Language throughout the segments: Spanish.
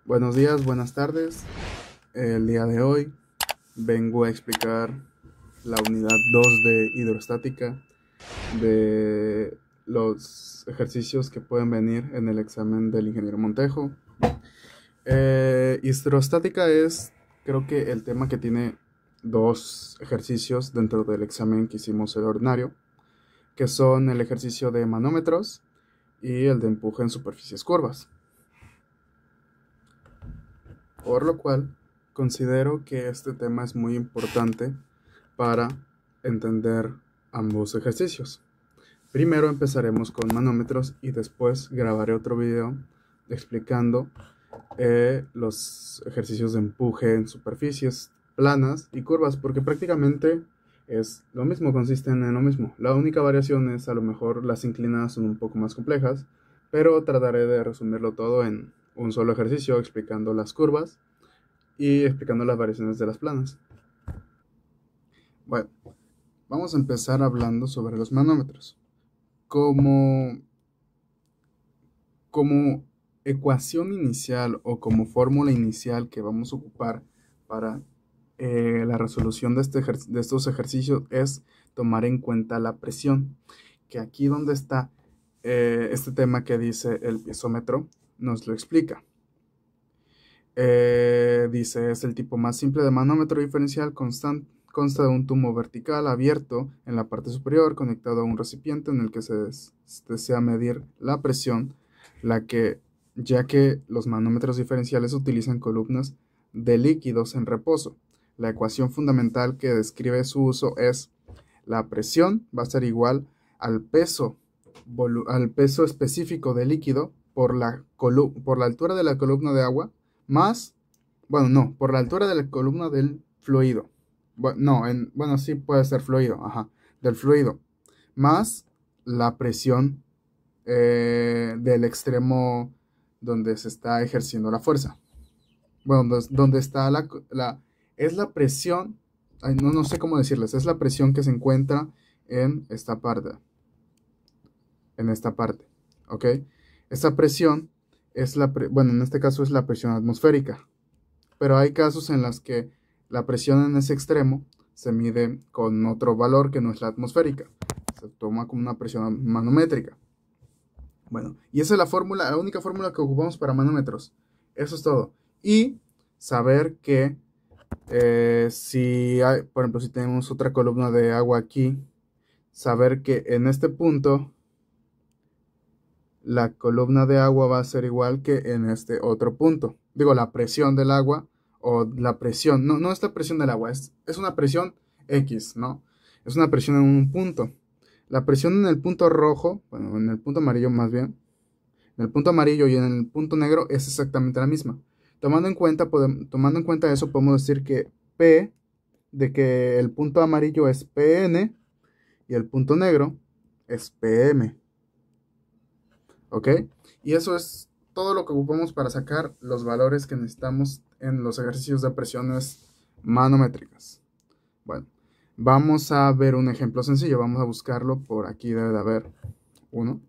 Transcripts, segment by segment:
Buenos días, buenas tardes. El día de hoy vengo a explicar la unidad 2 de hidrostática de los ejercicios que pueden venir en el examen del ingeniero Montejo. Hidrostática es, creo que el tema que tiene dos ejercicios dentro del examen que hicimos el ordinario, que son el ejercicio de manómetros y el de empuje en superficies curvas. Por lo cual, considero que este tema es muy importante para entender ambos ejercicios. Primero empezaremos con manómetros y después grabaré otro video explicando los ejercicios de empuje en superficies planas y curvas, porque prácticamente es lo mismo, consisten en lo mismo. La única variación es a lo mejor las inclinadas son un poco más complejas, pero trataré de resumirlo todo en un solo ejercicio explicando las curvas y explicando las variaciones de las planas. Bueno, vamos a empezar hablando sobre los manómetros. Como ecuación inicial o como fórmula inicial que vamos a ocupar para la resolución de estos ejercicios es tomar en cuenta la presión, que aquí donde está este tema que dice el piezómetro nos lo explica. Dice, es el tipo más simple de manómetro diferencial constante. Consta de un tubo vertical abierto en la parte superior conectado a un recipiente en el que se desea medir la presión, ya que los manómetros diferenciales utilizan columnas de líquidos en reposo. La ecuación fundamental que describe su uso es: la presión va a ser igual al peso específico del líquido por la altura de la columna de agua más, por la altura de la columna del fluido. Bueno, sí puede ser fluido, del fluido, más la presión del extremo donde se está ejerciendo la fuerza. Bueno, donde está es la presión, no sé cómo decirles, es la presión que se encuentra en esta parte, ¿ok? Esta presión es en este caso es la presión atmosférica, pero hay casos en los que la presión en ese extremo se mide con otro valor que no es la atmosférica. Se toma como una presión manométrica. Bueno, y esa es la única fórmula que ocupamos para manómetros. Eso es todo. Y saber que por ejemplo, si tenemos otra columna de agua aquí, saber que en este punto la columna de agua va a ser igual que en este otro punto. Digo, la presión del agua o la presión, no es la presión del agua, es una presión X, ¿no? Es una presión en un punto. La presión en el punto rojo, bueno, en el punto amarillo más bien, en el punto amarillo y en el punto negro es exactamente la misma. Tomando en cuenta eso, podemos decir que P, de que el punto amarillo es PN y el punto negro es PM. ¿Ok? Y eso es todo lo que ocupamos para sacar los valores que necesitamos en los ejercicios de presiones manométricas. Bueno, vamos a ver un ejemplo sencillo. Vamos a buscarlo. Por aquí debe de haber uno.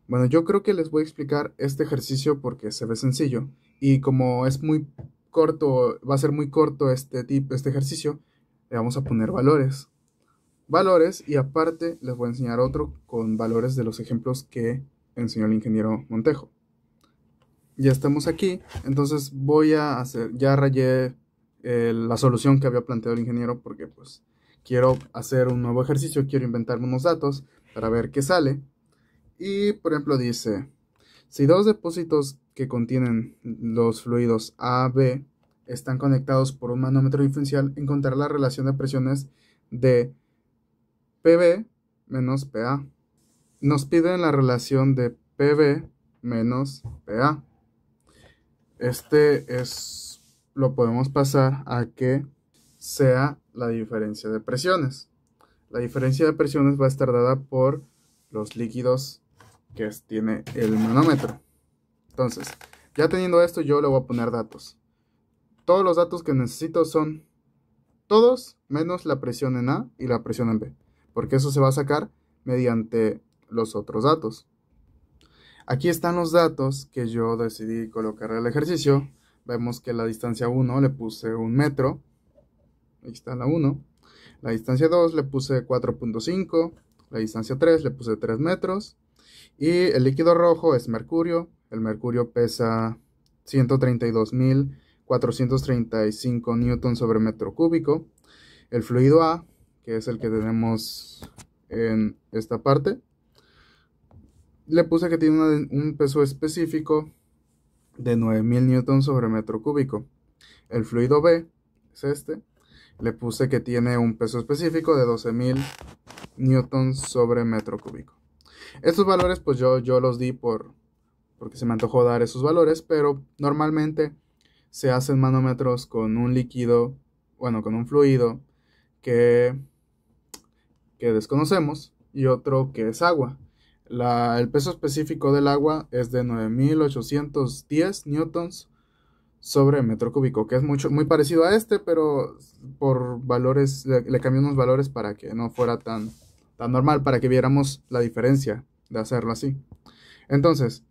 Bueno, yo creo que les voy a explicar este ejercicio porque se ve sencillo. Y como es muy corto, va a ser muy corto este ejercicio, le vamos a poner valores. Y aparte les voy a enseñar otro con valores de los ejemplos que enseñó el ingeniero Montejo. Ya estamos aquí, entonces ya rayé la solución que había planteado el ingeniero porque pues quiero hacer un nuevo ejercicio, quiero inventarme unos datos para ver qué sale. Y por ejemplo dice, si dos depósitos que contienen los fluidos A, B están conectados por un manómetro diferencial, encontrar la relación de presiones de PB menos PA. Nos piden la relación de PB menos PA. Lo podemos pasar a que sea la diferencia de presiones. La diferencia de presiones va a estar dada por los líquidos que tiene el manómetro. Entonces, ya teniendo esto, yo le voy a poner datos. Todos los datos que necesito son todos menos la presión en A y la presión en B, porque eso se va a sacar mediante los otros datos. Aquí están los datos que yo decidí colocar al ejercicio. Vemos que la distancia 1 le puse 1 metro. Ahí está la 1. La distancia 2 le puse 4.5. La distancia 3 le puse 3 metros. Y el líquido rojo es mercurio. El mercurio pesa 132.435 newtons sobre metro cúbico. El fluido A, que es el que tenemos en esta parte, le puse que tiene un peso específico de 9.000 newtons sobre metro cúbico. El fluido B es este. Le puse que tiene un peso específico de 12.000 newtons sobre metro cúbico. Estos valores pues yo los di porque se me antojó dar esos valores, pero normalmente se hacen manómetros con un líquido, bueno, con un fluido que desconocemos y otro que es agua. El peso específico del agua es de 9.810 newtons sobre metro cúbico, que es muy parecido a este, pero por valores, le cambié unos valores para que no fuera tan normal, para que viéramos la diferencia de hacerlo así. Entonces,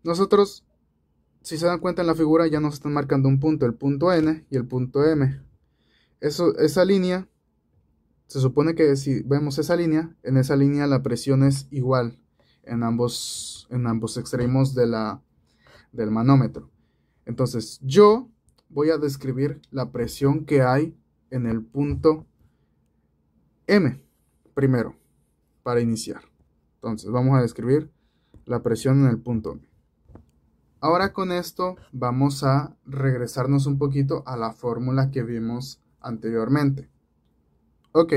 nosotros, si se dan cuenta en la figura, ya nos están marcando un punto, el punto N y el punto M. Esa línea, se supone que si vemos esa línea, en esa línea la presión es igual en ambos extremos del manómetro. Entonces, yo voy a describir la presión que hay en el punto M primero, para iniciar. Entonces, vamos a describir la presión en el punto M. Ahora con esto vamos a regresarnos un poquito a la fórmula que vimos anteriormente. Ok,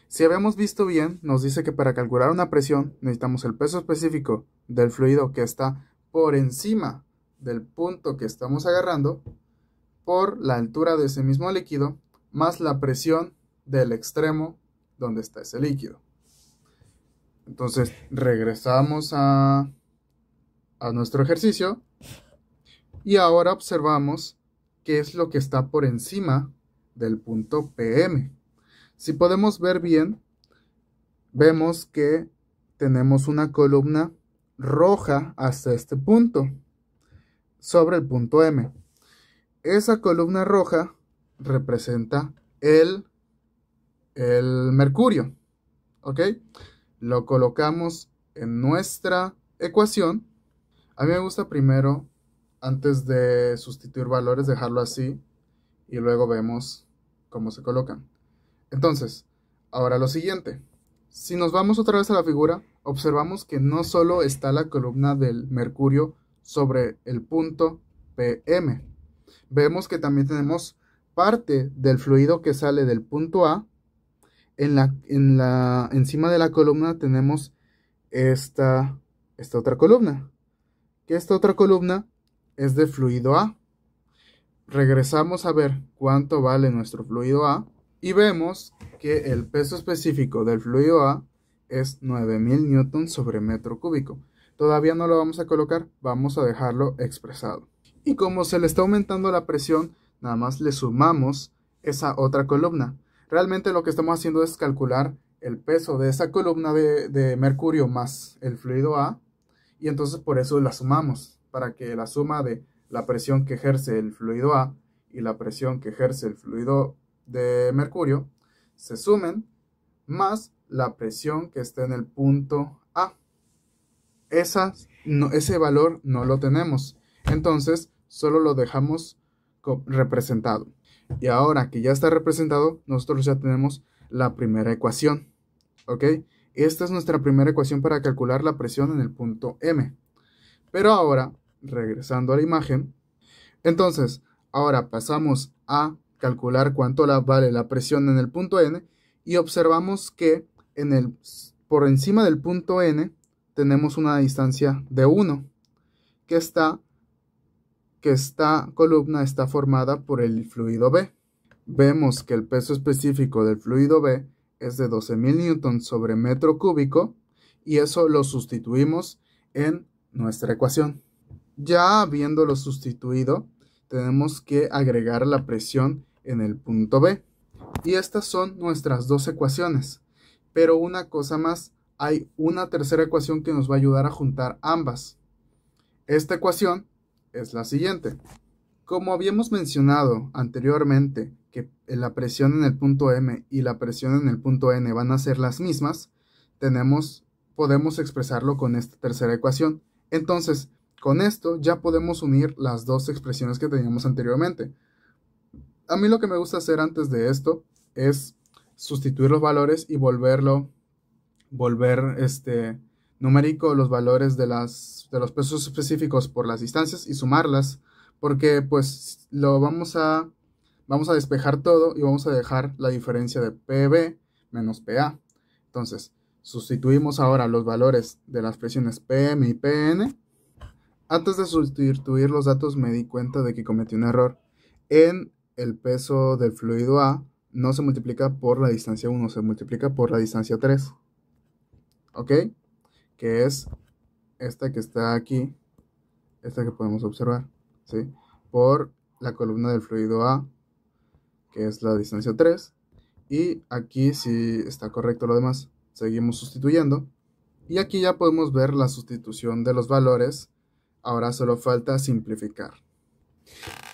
si habíamos visto bien, nos dice que para calcular una presión necesitamos el peso específico del fluido que está por encima del punto que estamos agarrando por la altura de ese mismo líquido más la presión del extremo donde está ese líquido. Entonces regresamos a nuestro ejercicio y ahora observamos qué es lo que está por encima del punto PM. Si podemos ver bien, vemos que tenemos una columna roja hasta este punto, sobre el punto M. Esa columna roja representa el mercurio, ¿ok? Lo colocamos en nuestra ecuación. A mí me gusta primero, antes de sustituir valores, dejarlo así y luego vemos cómo se colocan. Entonces, ahora lo siguiente. Si nos vamos otra vez a la figura, observamos que no solo está la columna del mercurio sobre el punto PM. Vemos que también tenemos parte del fluido que sale del punto A. Encima de la columna tenemos esta otra columna. Que esta otra columna es de fluido A. Regresamos a ver cuánto vale nuestro fluido A. Y vemos que el peso específico del fluido A es 9.000 newtons sobre metro cúbico. Todavía no lo vamos a colocar, vamos a dejarlo expresado. Y como se le está aumentando la presión, nada más le sumamos esa otra columna. Realmente lo que estamos haciendo es calcular el peso de esa columna de mercurio más el fluido A. Y entonces por eso la sumamos, para que la suma de la presión que ejerce el fluido A y la presión que ejerce el fluido de mercurio se sumen más la presión que está en el punto A. Ese valor no lo tenemos, entonces solo lo dejamos representado. Y ahora que ya está representado, nosotros ya tenemos la primera ecuación, ¿ok? Esta es nuestra primera ecuación para calcular la presión en el punto M. Pero ahora, regresando a la imagen, entonces ahora pasamos a calcular cuánto vale la presión en el punto N y observamos que por encima del punto N tenemos una distancia de 1, que esta columna está formada por el fluido B. Vemos que el peso específico del fluido B es de 12.000 newtons sobre metro cúbico y eso lo sustituimos en nuestra ecuación. Ya habiéndolo sustituido, tenemos que agregar la presión en el punto B. Y estas son nuestras dos ecuaciones. Pero una cosa más, hay una tercera ecuación que nos va a ayudar a juntar ambas. Esta ecuación es la siguiente. Como habíamos mencionado anteriormente que la presión en el punto M y la presión en el punto N van a ser las mismas, podemos expresarlo con esta tercera ecuación. Entonces, con esto ya podemos unir las dos expresiones que teníamos anteriormente. A mí lo que me gusta hacer antes de esto es sustituir los valores y volver numérico los valores de los pesos específicos por las distancias y sumarlas, porque pues vamos a despejar todo y vamos a dejar la diferencia de PB menos PA. Entonces, sustituimos ahora los valores de las presiones PM y PN. Antes de sustituir los datos me di cuenta de que cometí un error. En el peso del fluido A no se multiplica por la distancia 1, se multiplica por la distancia 3. ¿Ok? Que es esta que está aquí, esta que podemos observar, ¿sí? Por la columna del fluido A, que es la distancia 3. Y aquí sí está correcto lo demás. Seguimos sustituyendo. Y aquí ya podemos ver la sustitución de los valores. Ahora solo falta simplificar.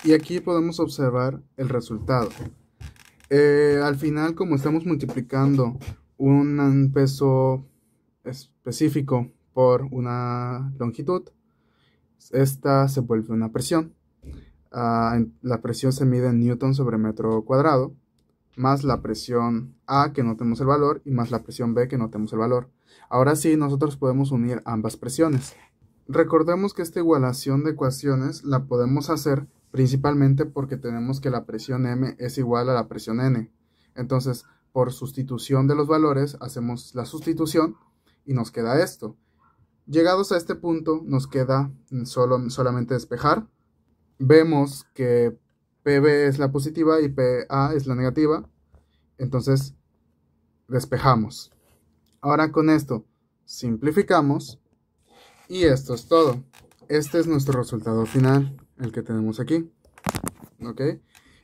Y aquí podemos observar el resultado. Al final, como estamos multiplicando un peso específico por una longitud, esta se vuelve una presión. La presión se mide en newton sobre metro cuadrado, más la presión A, que no tenemos el valor, y más la presión B, que no tenemos el valor. Ahora sí, nosotros podemos unir ambas presiones. Recordemos que esta igualación de ecuaciones la podemos hacer principalmente porque tenemos que la presión M es igual a la presión N. Entonces, por sustitución de los valores, hacemos la sustitución y nos queda esto. Llegados a este punto, nos queda solamente despejar. Vemos que PB es la positiva y PA es la negativa. Entonces, despejamos. Ahora con esto, simplificamos. Y esto es todo. Este es nuestro resultado final, el que tenemos aquí. ¿Ok?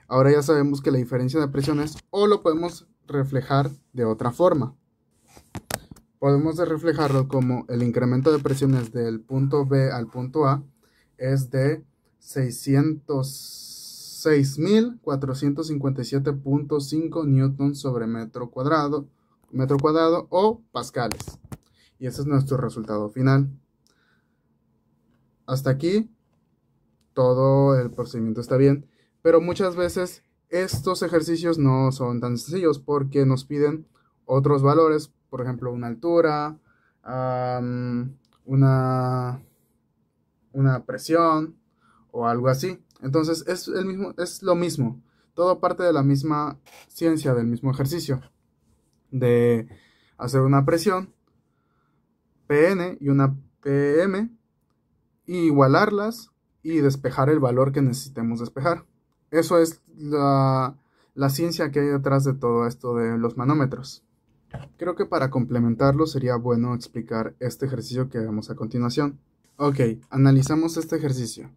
Ahora ya sabemos que la diferencia de presiones, o lo podemos reflejar de otra forma. Podemos reflejarlo como el incremento de presiones del punto B al punto A es de 606.457.5 newtons sobre metro cuadrado o pascales. Y ese es nuestro resultado final. Hasta aquí todo el procedimiento está bien, pero muchas veces estos ejercicios no son tan sencillos porque nos piden otros valores, por ejemplo una altura, una presión o algo así. Entonces es lo mismo, todo parte de la misma ciencia, del mismo ejercicio, de hacer una presión PN y una PM, y igualarlas y despejar el valor que necesitemos despejar. Eso es la ciencia que hay detrás de todo esto de los manómetros. Creo que para complementarlo sería bueno explicar este ejercicio que vemos a continuación. Ok, analizamos este ejercicio.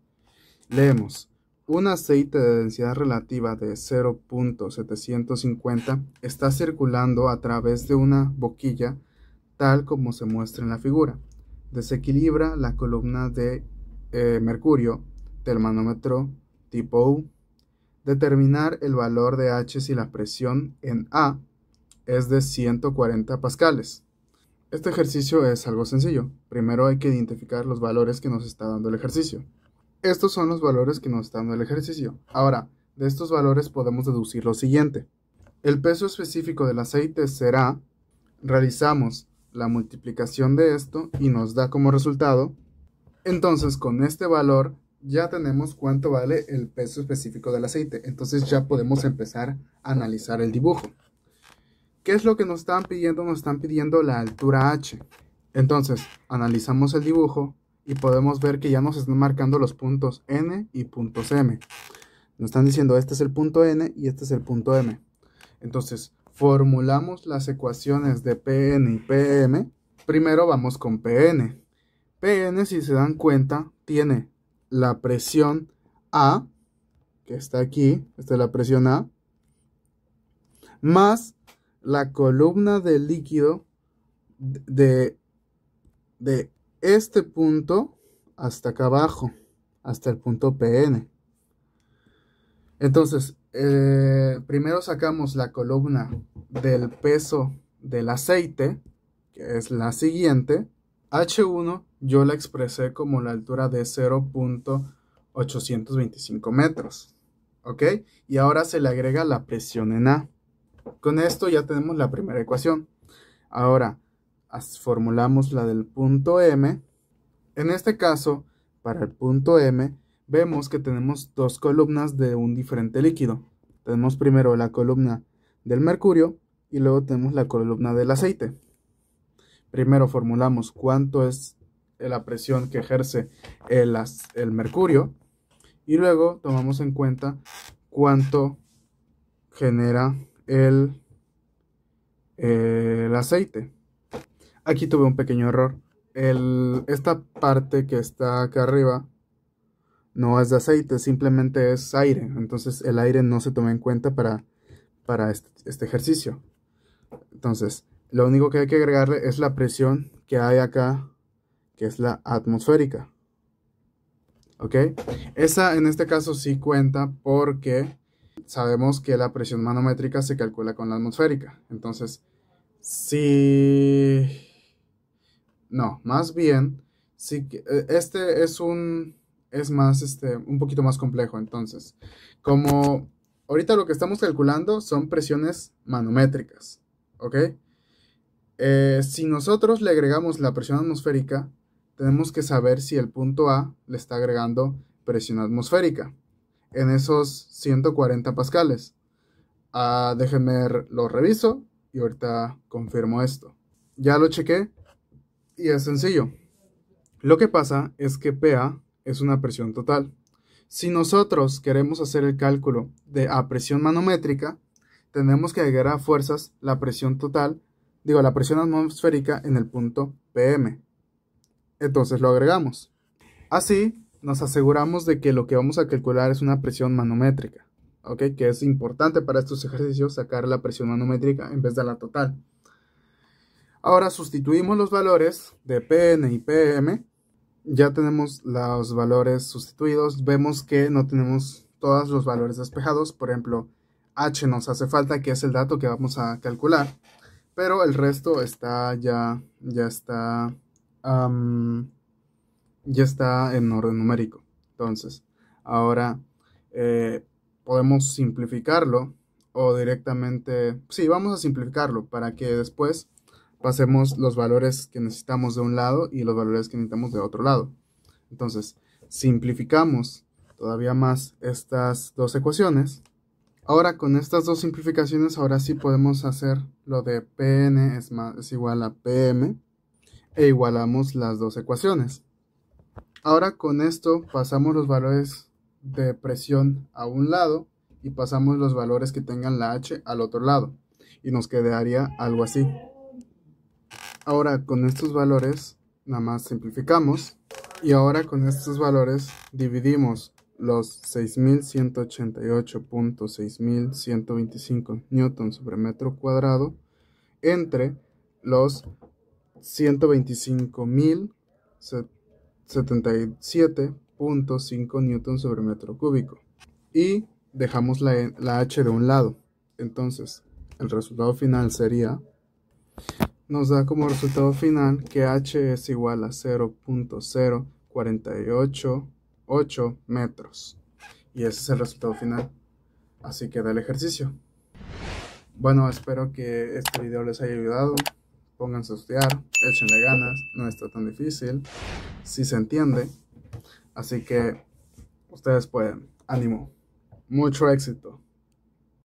Leemos: un aceite de densidad relativa de 0.750 está circulando a través de una boquilla tal como se muestra en la figura. Desequilibra la columna de mercurio del manómetro tipo U. Determinar el valor de H si la presión en A es de 140 pascales. Este ejercicio es algo sencillo. Primero hay que identificar los valores que nos está dando el ejercicio. Estos son los valores que nos está dando el ejercicio. Ahora, de estos valores podemos deducir lo siguiente. El peso específico del aceite será, realizamos la multiplicación de esto y nos da como resultado. Entonces, con este valor ya tenemos cuánto vale el peso específico del aceite. Entonces ya podemos empezar a analizar el dibujo. ¿Qué es lo que nos están pidiendo? Nos están pidiendo la altura H. Entonces, analizamos el dibujo y podemos ver que ya nos están marcando los puntos N y puntos M. Nos están diciendo este es el punto N y este es el punto M. Entonces, formulamos las ecuaciones de PN y PM. Primero vamos con PN. PN, si se dan cuenta, tiene la presión A, que está aquí, esta es la presión A, más la columna del líquido de este punto hasta acá abajo, hasta el punto PN. Entonces, primero sacamos la columna del peso del aceite, que es la siguiente. H1 yo la expresé como la altura de 0.825 metros. ¿Ok? Y ahora se le agrega la presión en A. Con esto ya tenemos la primera ecuación. Ahora, formulamos la del punto M. En este caso, para el punto M, vemos que tenemos dos columnas de un diferente líquido. Tenemos primero la columna del mercurio y luego tenemos la columna del aceite. Primero formulamos cuánto es la presión que ejerce el mercurio y luego tomamos en cuenta cuánto genera el aceite. Aquí tuve un pequeño error. Esta parte que está acá arriba no es de aceite, simplemente es aire. Entonces el aire no se toma en cuenta para este ejercicio. Entonces, lo único que hay que agregarle es la presión que hay acá, que es la atmosférica. ¿Ok? Esa en este caso sí cuenta porque sabemos que la presión manométrica se calcula con la atmosférica. Entonces, sí... No, más bien, sí que este es un poquito más complejo. Entonces, como ahorita lo que estamos calculando son presiones manométricas, ¿ok? Si nosotros le agregamos la presión atmosférica, tenemos que saber si el punto A le está agregando presión atmosférica en esos 140 pascales. Déjenme lo reviso y ahorita confirmo esto. Ya lo chequé. Y es sencillo. Lo que pasa es que PA es una presión total. Si nosotros queremos hacer el cálculo a presión manométrica, tenemos que agregar a fuerzas la presión total, la presión atmosférica en el punto PM. Entonces lo agregamos. Así nos aseguramos de que lo que vamos a calcular es una presión manométrica. ¿Ok? Que es importante para estos ejercicios sacar la presión manométrica en vez de la total. Ahora sustituimos los valores de PN y PM. Ya tenemos los valores sustituidos. Vemos que no tenemos todos los valores despejados. Por ejemplo, H nos hace falta, que es el dato que vamos a calcular. Pero el resto está ya está en orden numérico. Entonces, ahora podemos simplificarlo o directamente... Sí, vamos a simplificarlo para que después pasemos los valores que necesitamos de un lado y los valores que necesitamos de otro lado. Entonces, simplificamos todavía más estas dos ecuaciones. Ahora, con estas dos simplificaciones, ahora sí podemos hacer lo de PN es igual a PM e igualamos las dos ecuaciones. Ahora, con esto pasamos los valores de presión a un lado y pasamos los valores que tengan la H al otro lado. Y nos quedaría algo así. Ahora con estos valores nada más simplificamos y ahora con estos valores dividimos los 6.188.6125 newtons sobre metro cuadrado entre los 125.077.5 newtons sobre metro cúbico y dejamos la H de un lado. Entonces el resultado final sería... Nos da como resultado final que H es igual a 0.0488 metros. Y ese es el resultado final. Así queda el ejercicio. Bueno, espero que este video les haya ayudado. Pónganse a estudiar, échenle ganas, no está tan difícil. Sí se entiende. Así que ustedes pueden. Ánimo. Mucho éxito.